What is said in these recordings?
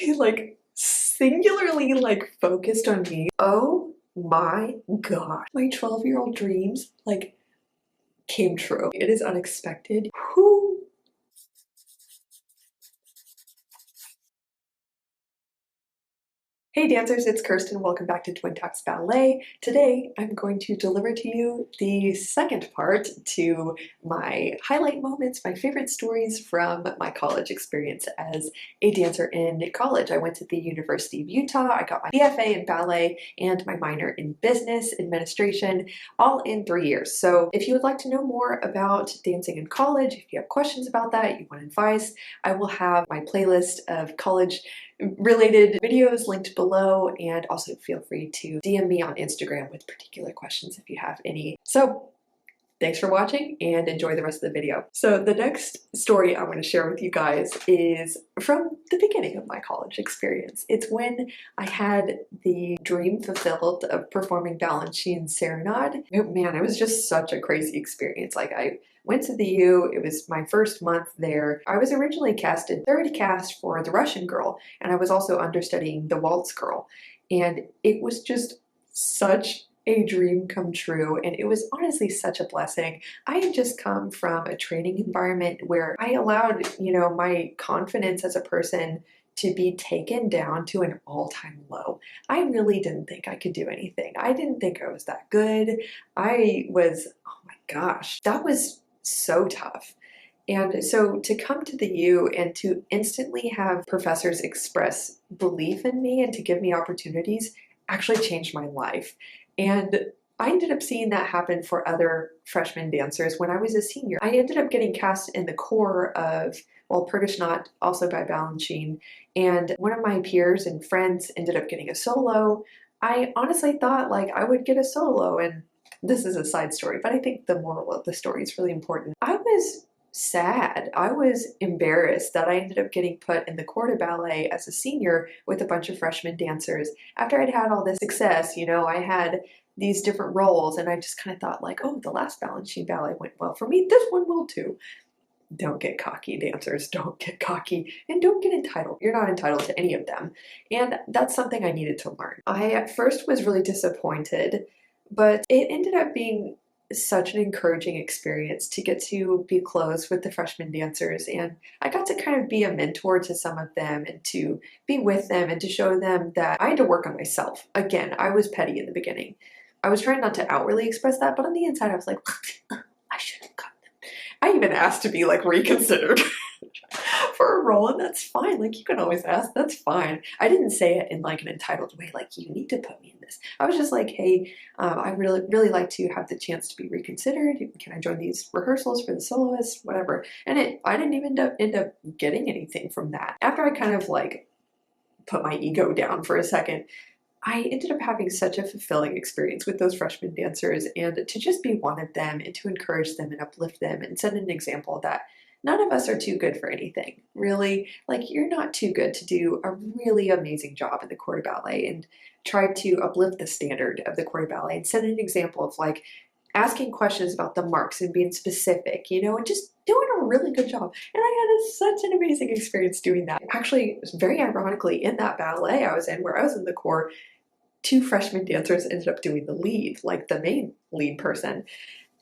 like singularly like focused on me. Oh my god. My 12-year-old dreams like came true. It is unexpected. Whew. Hey dancers, it's Kirsten. Welcome back to Twin Talks Ballet. Today I'm going to deliver to you the second part to my highlight moments, my favorite stories from my college experience as a dancer in college. I went to the University of Utah. I got my BFA in ballet and my minor in business administration, all in 3 years. So if you would like to know more about dancing in college, if you have questions about that, you want advice, I will have my playlist of college related videos linked below, and also feel free to DM me on Instagram with particular questions if you have any. So thanks for watching and enjoy the rest of the video. So the next story I want to share with you guys is from the beginning of my college experience. It's when I had the dream fulfilled of performing Ballet and Serenade. Oh, man, it was just such a crazy experience. Like I went to the U, it was my first month there. I was originally casted third cast for the Russian girl, and I was also understudying the Waltz girl. And it was just such a dream come true, and it was honestly such a blessing. I had just come from a training environment where I allowed, my confidence as a person to be taken down to an all-time low. I really didn't think I could do anything. I didn't think I was that good. Oh my gosh, that was so tough. And so to come to the U and to instantly have professors express belief in me and to give me opportunities actually changed my life. And I ended up seeing that happen for other freshman dancers when I was a senior. I ended up getting cast in the core of, well, Pergishnaut, also by Balanchine, and one of my peers and friends ended up getting a solo. I honestly thought like I would get a solo, and this is a side story, but I think the moral of the story is really important. I was sad. I was embarrassed that I ended up getting put in the corps de ballet as a senior with a bunch of freshman dancers. After I'd had all this success, I had these different roles, and I just kind of thought like, oh, the last Balanchine ballet went well for me. This one will too. Don't get cocky, dancers. Don't get cocky, and don't get entitled. You're not entitled to any of them. And that's something I needed to learn. I at first was really disappointed, but it ended up being such an encouraging experience to get to be close with the freshman dancers, and I got to kind of be a mentor to some of them and to be with them and to show them that I had to work on myself. Again, I was petty in the beginning. I was trying not to outwardly express that, but on the inside I was like, I should have got them. I even asked to be like reconsidered for a role, and that's fine. Like, you can always ask, that's fine. I didn't say it in like an entitled way, like you need to put me in this. I was just like, hey, I really like to have the chance to be reconsidered. Can I join these rehearsals for the soloist, whatever? And I didn't even end up getting anything from that. After I kind of like put my ego down for a second, I ended up having such a fulfilling experience with those freshman dancers, and to just be one of them and to encourage them and uplift them and set an example that none of us are too good for anything. Really, like, you're not too good to do a really amazing job in the corps de ballet, and try to uplift the standard of the corps de ballet and set an example of like asking questions about the marks and being specific, and just doing a really good job. And I had such an amazing experience doing that. Actually, very ironically, in that ballet I was in, where I was in the corps, 2 freshman dancers ended up doing the lead, like the main lead person.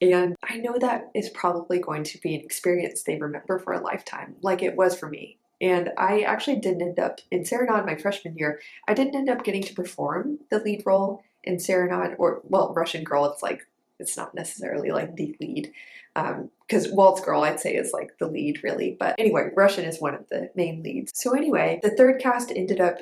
And I know that is probably going to be an experience they remember for a lifetime, like it was for me. And I actually didn't end up, in Serenade my freshman year, I didn't end up getting to perform the lead role in Serenade, or, well, Russian Girl, it's not necessarily like the lead. Because Waltz Girl, I'd say, is like the lead, really. But anyway, Russian is one of the main leads. So anyway, the third cast ended up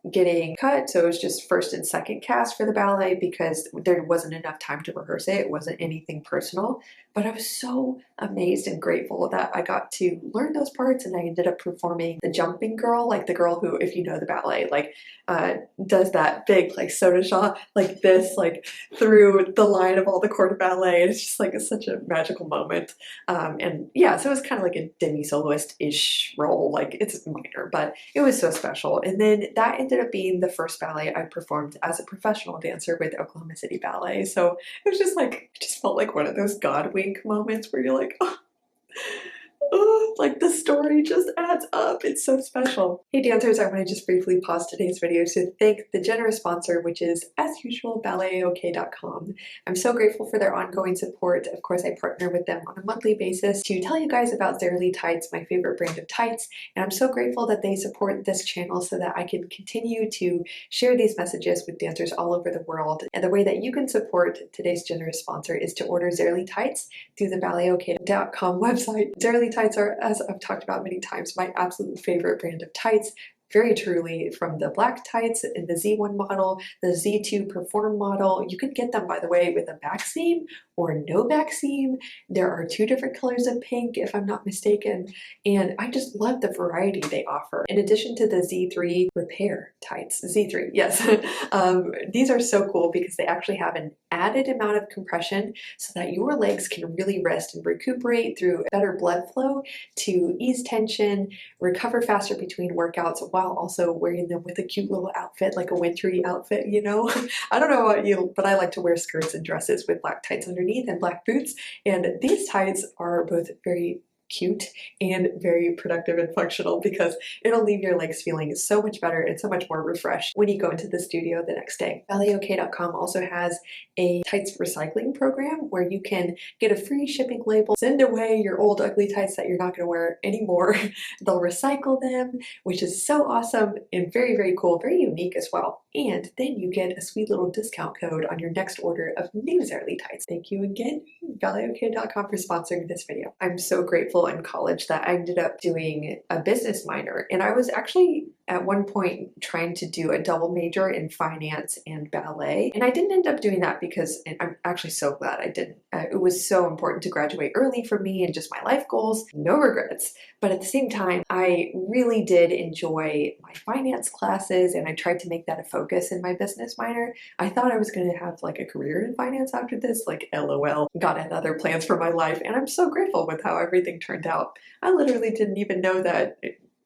getting cut, so it was just first and second cast for the ballet because there wasn't enough time to rehearse it. It wasn't anything personal, but I was so amazed and grateful that I got to learn those parts, and I ended up performing the jumping girl, like the girl who, if you know the ballet, like does that big like soda shot like this, like through the line of all the corps de ballet. It's just like such a magical moment. And yeah, so it was kind of like a demi-soloist-ish role. Like, it's minor, but it was so special. And then that ended up being the first ballet I performed as a professional dancer with Oklahoma City Ballet. So it was just like, it just felt like one of those God wink moments where you're like, oh, like the story just adds up. It's so special. Hey dancers, I want to just briefly pause today's video to thank the generous sponsor, which is, as usual, balletok.com. I'm so grateful for their ongoing support. Of course, I partner with them on a monthly basis to tell you guys about Zerly tights, my favorite brand of tights, and I'm so grateful that they support this channel so that I can continue to share these messages with dancers all over the world. And the way that you can support today's generous sponsor is to order Zerly tights through the balletok.com website. Zerly tights are, as I've talked about many times, my absolute favorite brand of tights. Very truly, from the black tights in the Z1 model, the Z2 Perform model. You can get them, by the way, with a back seam or no back seam. There are 2 different colors of pink, if I'm not mistaken, and I just love the variety they offer. In addition to the Z3 Repair tights, Z3, yes. These are so cool because they actually have an added amount of compression so that your legs can really rest and recuperate through better blood flow to ease tension, recover faster between workouts, while also wearing them with a cute little outfit, like a wintry outfit, you know? I don't know about you, but I like to wear skirts and dresses with black tights underneath and black boots, and these tights are both very cute and very productive and functional because it'll leave your legs feeling so much better and so much more refreshed when you go into the studio the next day. Balletok.com also has a tights recycling program where you can get a free shipping label, send away your old ugly tights that you're not going to wear anymore. They'll recycle them, which is so awesome and very, very cool, very unique as well. And then you get a sweet little discount code on your next order of new Zerly tights. Thank you again, Balletok.com, for sponsoring this video. I'm so grateful in college that I ended up doing a business minor, and I was actually at one point trying to do a double major in finance and ballet, and I didn't end up doing that because, and I'm actually so glad I didn't. It was so important to graduate early for me and just my life goals. No regrets. But at the same time, I really did enjoy my finance classes, and I tried to make that a focus in my business minor. I thought I was going to have like a career in finance after this, like LOL, got other plans for my life, and I'm so grateful with how everything turned out. I literally didn't even know that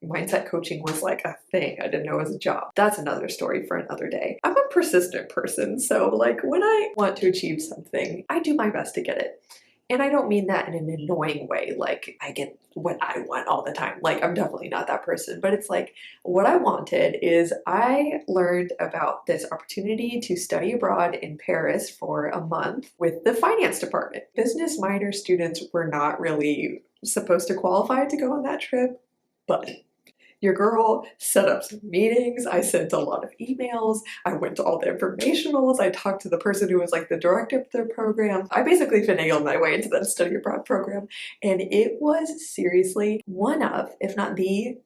mindset coaching was like a thing. I didn't know it was a job. That's another story for another day. I'm a persistent person, so like when I want to achieve something, I do my best to get it. And I don't mean that in an annoying way, like I get what I want all the time. Like I'm definitely not that person, but it's like what I wanted is I learned about this opportunity to study abroad in Paris for a month with the finance department. Business minor students were not really supposed to qualify to go on that trip, but your girl set up some meetings. I sent a lot of emails. I went to all the informationals. I talked to the person who was like the director of the program. I basically finagled my way into that study abroad program. And it was seriously one of, if not the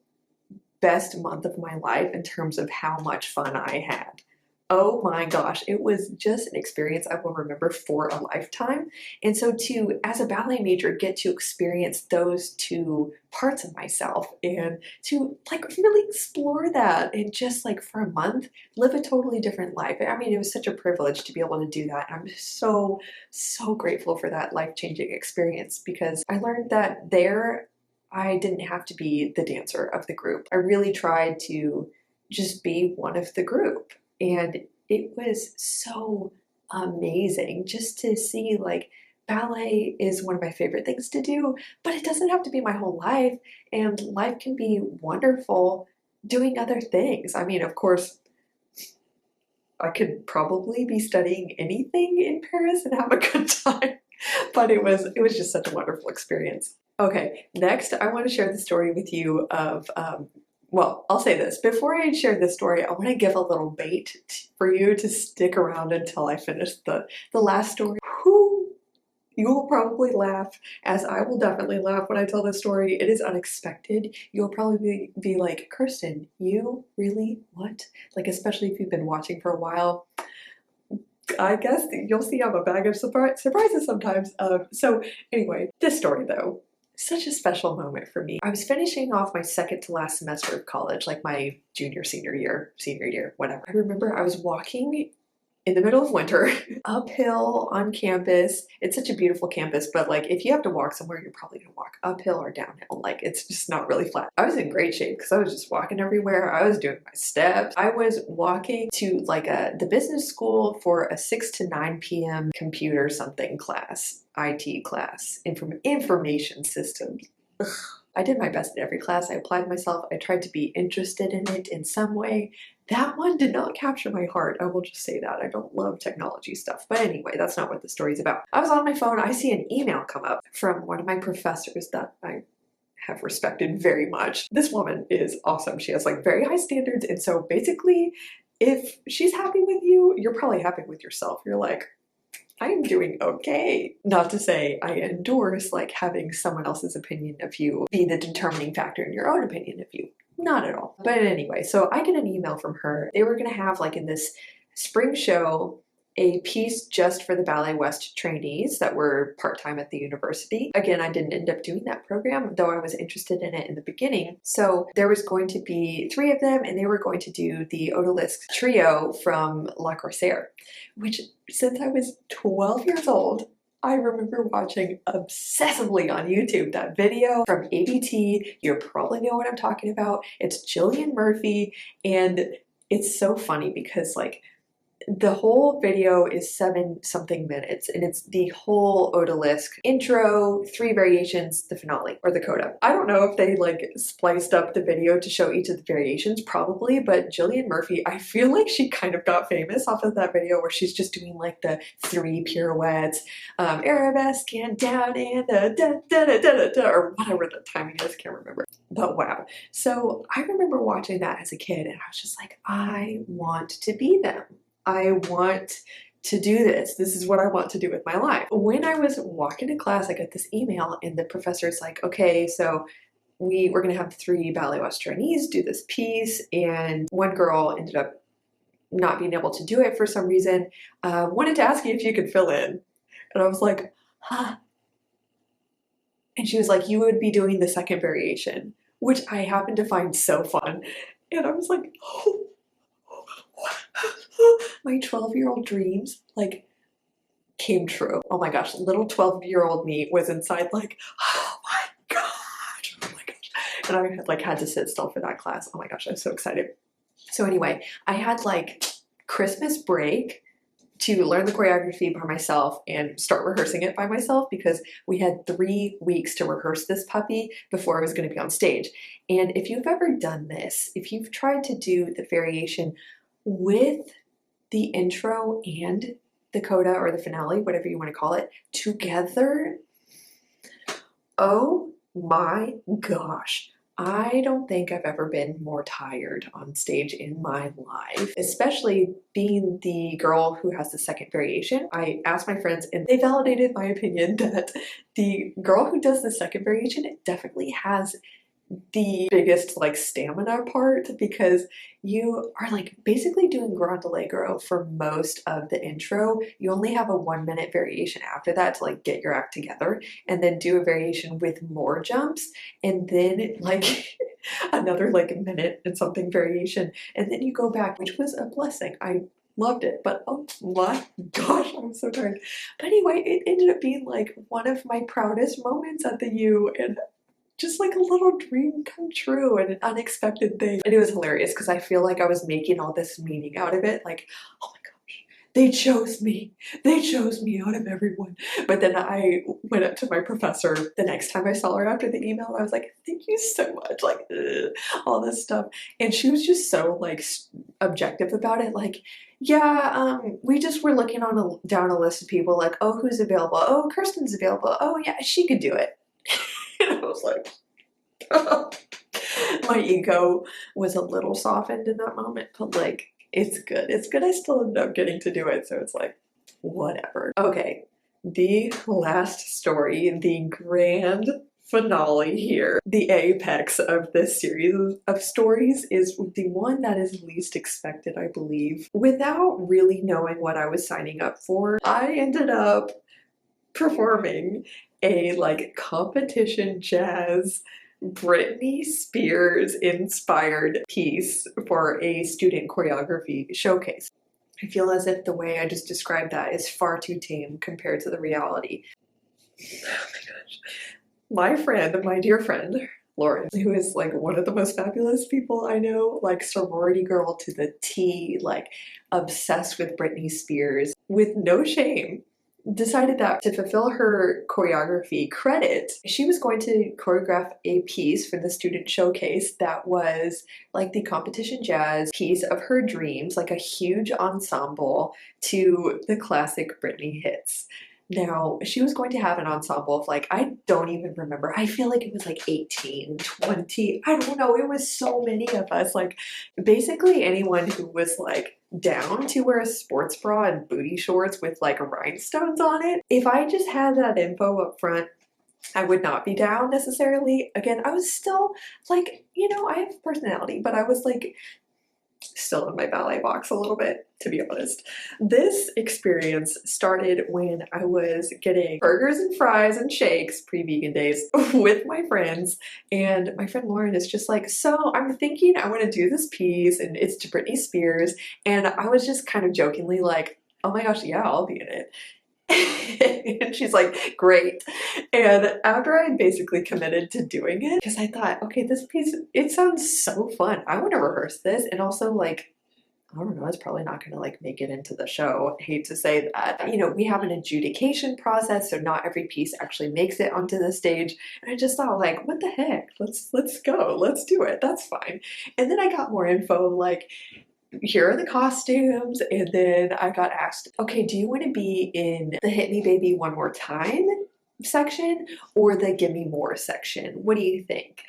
best month of my life in terms of how much fun I had. Oh my gosh, it was just an experience I will remember for a lifetime. And so to, as a ballet major, get to experience those 2 parts of myself and to like really explore that and just like for a month, live a totally different life. I mean, it was such a privilege to be able to do that. I'm so, so grateful for that life-changing experience because I learned that there, I didn't have to be the dancer of the group. I really tried to just be one of the group. And it was so amazing just to see like ballet is one of my favorite things to do, but it doesn't have to be my whole life, and life can be wonderful doing other things. I mean, of course, I could probably be studying anything in Paris and have a good time, but it was just such a wonderful experience. Okay, next I want to share the story with you of well, I'll say this. Before I share this story, I want to give a little bait for you to stick around until I finish the last story. Whew. You will probably laugh, as I will definitely laugh when I tell this story. It is unexpected. You'll probably be like, Kirsten, you really? What? Like, especially if you've been watching for a while. I guess you'll see I'm a bag of surprises sometimes. So anyway, this story though, such a special moment for me. I was finishing off my second to last semester of college, like my senior year, whatever. I remember I was walking in the middle of winter, uphill on campus. It's such a beautiful campus, but like if you have to walk somewhere, you're probably gonna walk uphill or downhill. Like it's just not really flat. I was in great shape because I was just walking everywhere. I was doing my steps. I was walking to like the business school for a 6 to 9 p.m. computer something class, IT class, information systems. I did my best in every class. I applied myself. I tried to be interested in it in some way. That one did not capture my heart. I will just say that. I don't love technology stuff. But anyway, that's not what the story's about. I was on my phone. I see an email come up from one of my professors that I have respected very much. This woman is awesome. She has like very high standards. And so basically, if she's happy with you, you're probably happy with yourself. You're like, I'm doing okay. Not to say I endorse like having someone else's opinion of you be the determining factor in your own opinion of you. Not at all. But anyway, so I get an email from her. They were gonna have like in this spring show a piece just for the Ballet West trainees that were part-time at the university. Again, I didn't end up doing that program, though I was interested in it in the beginning. So there was going to be 3 of them, and they were going to do the Odalisque trio from La Corsaire, which since I was 12 years old, I remember watching obsessively on YouTube that video from ABT. You probably know what I'm talking about. It's Cillian Murphy, and it's so funny because like the whole video is 7-something minutes, and it's the whole Odalisque intro, 3 variations, the finale, or the coda. I don't know if they like spliced up the video to show each of the variations, probably, but Cillian Murphy, I feel like she kind of got famous off of that video where she's just doing like the 3 pirouettes, arabesque and down and da da da da da da, or whatever the timing is, can't remember. But wow. So I remember watching that as a kid, and I was just like, I want to be them. I want to do this. This is what I want to do with my life. When I was walking to class, I got this email, and the professor's like, okay, so we're going to have 3 Ballet West trainees do this piece, and one girl ended up not being able to do it for some reason. Wanted to ask you if you could fill in. And I was like, huh. And she was like, you would be doing the 2nd variation, which I happened to find so fun. And I was like, oh. My 12-year-old dreams like came true. Oh my gosh, little 12-year-old me was inside like, oh my gosh, oh my gosh. And I had to sit still for that class. Oh my gosh, I'm so excited. So anyway, I had like Christmas break to learn the choreography by myself and start rehearsing it by myself because we had 3 weeks to rehearse this puppy before I was going to be on stage. And if you've ever done this, if you've tried to do the variation with the intro and the coda or the finale, whatever you want to call it, together, oh my gosh. I don't think I've ever been more tired on stage in my life, especially being the girl who has the 2nd variation. I asked my friends and they validated my opinion that the girl who does the 2nd variation definitely has the biggest like stamina part because you are like basically doing Grand Allegro for most of the intro. You only have a 1-minute variation after that to like get your act together and then do a variation with more jumps and then like another like minute and something variation and then you go back, which was a blessing. I loved it, but oh my gosh, I'm so tired. But anyway, it ended up being like one of my proudest moments at the U and just like a little dream come true and an unexpected thing. And it was hilarious because I feel like I was making all this meaning out of it. Like, oh my gosh, they chose me. They chose me out of everyone. But then I went up to my professor the next time I saw her after the email. And I was like, thank you so much. Like, all this stuff. And she was just so like objective about it. Like, yeah, we just were looking on down a list of people like, oh, who's available? Oh, Kirsten's available. Oh yeah, she could do it. And I was like, my ego was a little softened in that moment, but like, it's good. It's good I still ended up getting to do it, so it's like, whatever. Okay, the last story, the grand finale here, the apex of this series of stories is the one that is least expected, I believe. Without really knowing what I was signing up for, I ended up performing a like competition jazz Britney Spears inspired piece for a student choreography showcase. I feel as if the way I just described that is far too tame compared to the reality. Oh my gosh. My friend, my dear friend, Lauren, who is like one of the most fabulous people I know, like sorority girl to the T, like obsessed with Britney Spears with no shame, decided that to fulfill her choreography credit, she was going to choreograph a piece for the student showcase that was like the competition jazz piece of her dreams, like a huge ensemble to the classic Britney hits. Now, she was going to have an ensemble of like, I don't even remember. I feel like it was like 18, 20. I don't know. It was so many of us. Like, basically anyone who was like down to wear a sports bra and booty shorts with like rhinestones on it. If I just had that info up front, I would not be down necessarily. Again, I was still like, you know, I have personality, but I was like still in my ballet box a little bit, to be honest. This experience started when I was getting burgers and fries and shakes, pre-vegan days, with my friends, and my friend Lauren is just like, so I'm thinking I want to do this piece, and it's to Britney Spears, and I was just kind of jokingly like, oh my gosh, yeah, I'll be in it. And she's like, great. And after I basically committed to doing it, because I thought, okay, this piece, it sounds so fun. I want to rehearse this. And also like, I don't know, it's probably not going to like make it into the show. I hate to say that. You know, we have an adjudication process, so not every piece actually makes it onto the stage. And I just thought like, what the heck? Let's go. Let's do it. That's fine. And then I got more info like, here are the costumes, and then I got asked, okay, do you want to be in the Hit Me Baby One More Time section or the Give Me More section? What do you think?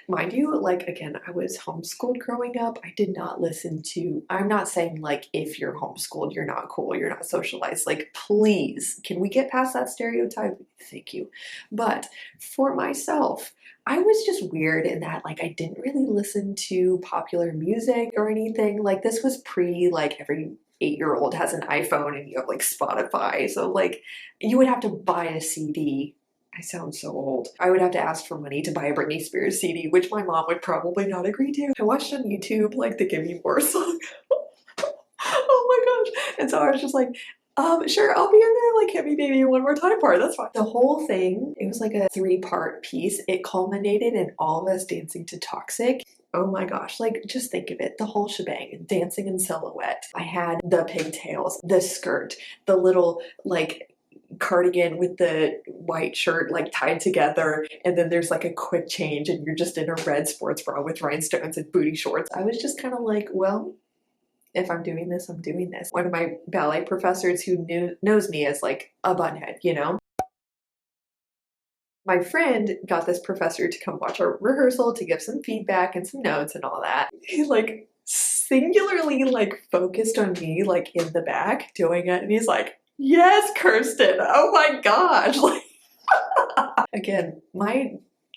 Mind you, like, again, I was homeschooled growing up. I did not listen to, I'm not saying like if you're homeschooled, you're not cool, you're not socialized. Like, please, can we get past that stereotype? Thank you. But for myself, I was just weird in that like I didn't really listen to popular music or anything. Like this was pre like every 8-year-old has an iPhone and you have like Spotify. So like you would have to buy a CD. I sound so old. I would have to ask for money to buy a Britney Spears CD, which my mom would probably not agree to. I watched on YouTube like the Give Me More song. Oh my gosh. And so I was just like, sure, I'll be in there, like, Hit Me Baby One More Time part, that's fine. The whole thing, it was like a 3-part piece. It culminated in all of us dancing to Toxic. Oh my gosh, like, just think of it, the whole shebang, dancing in silhouette. I had the pigtails, the skirt, the little, like, cardigan with the white shirt like tied together, and then there's like a quick change and you're just in a red sports bra with rhinestones and booty shorts. I was just kind of like, well, if I'm doing this, I'm doing this. One of my ballet professors who knows me as like a bunhead, you know? My friend got this professor to come watch our rehearsal to give some feedback and some notes and all that. He like singularly like focused on me like in the back doing it, and he's like, yes, Kirsten, oh my gosh. Like, again, my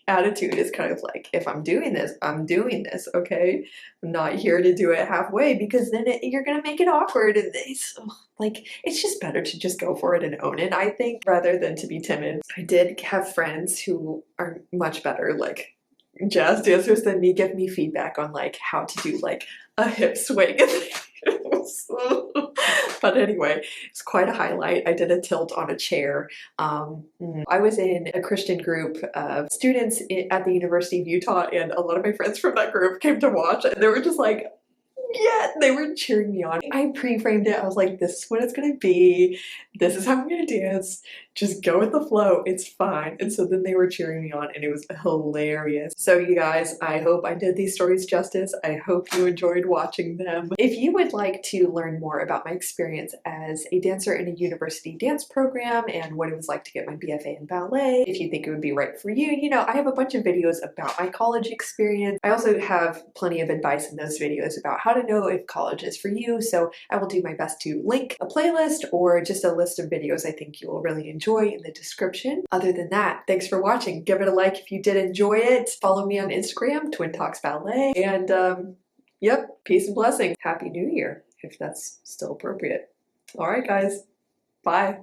attitude is kind of like, if I'm doing this, I'm doing this, okay? I'm not here to do it halfway because then you're gonna make it awkward, and it's like, it's just better to just go for it and own it, I think, rather than to be timid. I did have friends who are much better like jazz dancers than me give me feedback on like how to do like a hip swing. But anyway, it's quite a highlight. I did a tilt on a chair. I was in a Christian group of students at the University of Utah, and a lot of my friends from that group came to watch, and they were just like, yeah, they were cheering me on. I pre-framed it. I was like, this is what it's gonna be. This is how I'm gonna dance. Just go with the flow. It's fine. And so then they were cheering me on, and it was hilarious. So you guys, I hope I did these stories justice. I hope you enjoyed watching them. If you would like to learn more about my experience as a dancer in a university dance program and what it was like to get my BFA in ballet, if you think it would be right for you, you know, I have a bunch of videos about my college experience. I also have plenty of advice in those videos about how to know if college is for you, so I will do my best to link a playlist or just a list of videos I think you will really enjoy in the description. Other than that, thanks for watching. Give it a like if you did enjoy it. Follow me on Instagram, TwinTalksBallet, and yep, peace and blessings. Happy New Year, if that's still appropriate. All right, guys, bye.